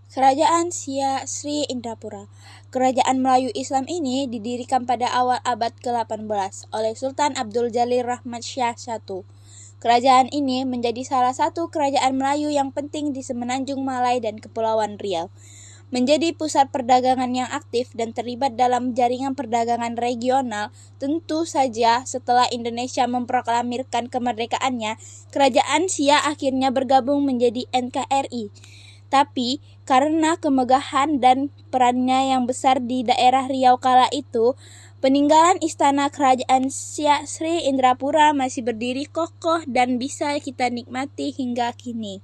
Kerajaan Siak Sri Indrapura. Kerajaan Melayu Islam ini didirikan pada awal abad ke-18 oleh Sultan Abdul Jalil Rahmat Shah I. Kerajaan ini menjadi salah satu kerajaan Melayu yang penting di Semenanjung Malai dan Kepulauan Riau. Menjadi pusat perdagangan yang aktif dan terlibat dalam jaringan perdagangan regional, tentu saja setelah Indonesia memproklamirkan kemerdekaannya, Kerajaan Siak akhirnya bergabung menjadi NKRI. Tapi, karena kemegahan dan perannya yang besar di daerah Riau kala itu, peninggalan istana Kerajaan Siak Sri Indrapura masih berdiri kokoh dan bisa kita nikmati hingga kini.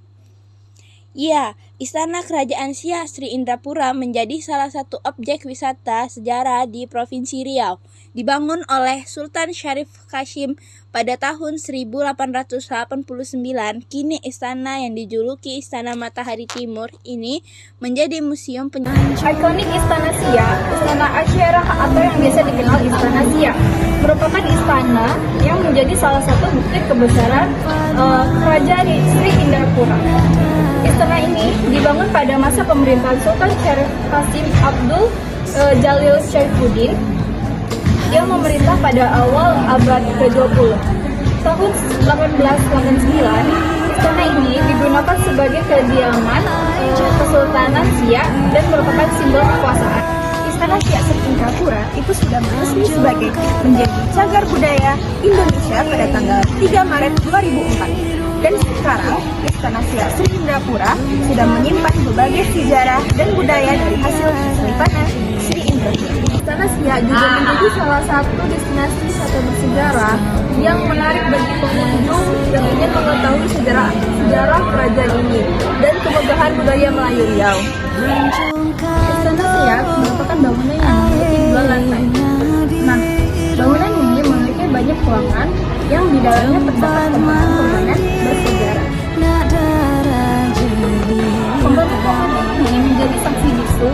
Ya, Istana Kerajaan Siak Sri Indrapura menjadi salah satu objek wisata sejarah di Provinsi Riau. Dibangun oleh Sultan Syarif Kasim pada tahun 1889, kini istana yang dijuluki Istana Matahari Timur ini menjadi museum penyimpanan. Ikonik Istana Siak, Istana Asyarah atau yang biasa dikenal Istana Siak, merupakan istana yang menjadi salah satu bukti kebesaran Kerajaan Sri Indrapura. Istana ini dibangun pada masa pemerintahan Sultan Syarif Kasim Abdul Jalil Syaifuddin yang memerintah pada awal abad ke-20. Tahun 1889, istana ini digunakan sebagai kediaman Kesultanan Siak dan merupakan simbol kekuasaan. Istana Siak Sri Indrapura itu sudah resmi sebagai menjadi cagar budaya Indonesia pada tanggal 3 Maret 2004. Dan sekarang, Istana Siak Sri Indrapura sudah menyimpan berbagai sejarah dan budaya dari hasil Kesultanan Sri Indrapura. Istana Siak juga menjadi salah satu destinasi wisata bersejarah yang menarik bagi pengunjung yang ingin mengetahui sejarah kerajaan ini dan kemegahan budaya Melayu Riau. Istana Siak merupakan bangunan yang memiliki 2 lantai. Nah, bangunan ini memiliki banyak ruangan yang di dalamnya terdapat permainan bersejarah. Pembangunan ini menjadi saksi bisu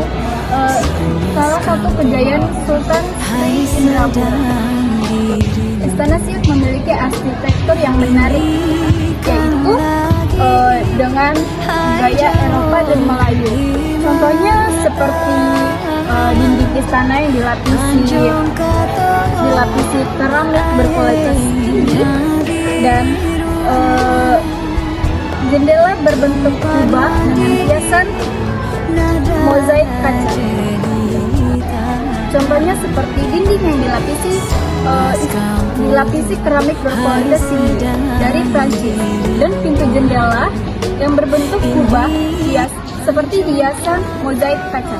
salah satu kejayaan Sultan Sri Indrapura. Istana Siak memiliki arsitektur yang menarik, yaitu dengan gaya Eropa dan Melayu. Contohnya seperti dinding istana yang dilapisi keramik berkualitas tinggi dan jendela berbentuk kubah dengan hiasan mozaik kaca. Contohnya seperti dinding yang dilapisi keramik berkualitas tinggi dari Prancis dan pintu jendela yang berbentuk kubah seperti hiasan mozaik kaca.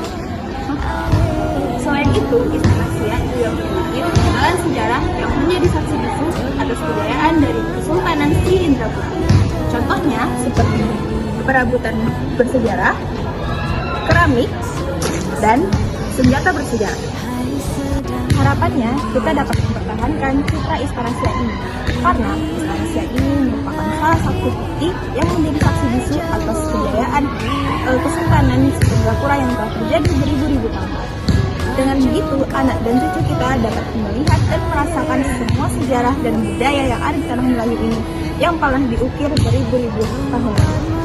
Selain itu, Istana Siak juga memiliki peninggalan sejarah yang menjadi saksi bisu atas kejayaan dari Kesultanan Sri Indrapura. Contohnya seperti perabotan bersejarah, keramik, dan senjata bersejarah. Harapannya kita dapat mempertahankan citra Istana Siak ini, karena Istana Siak ini merupakan salah satu bukti yang menjadi saksi bisu atas kejayaan Kesultanan Sri Indrapura yang telah terjadi beribu-ribu tahun. Dengan begitu, anak dan cucu kita dapat melihat dan merasakan semua sejarah dan budaya yang ada di tanah Melayu ini yang telah diukir beribu-ribu tahun lalu.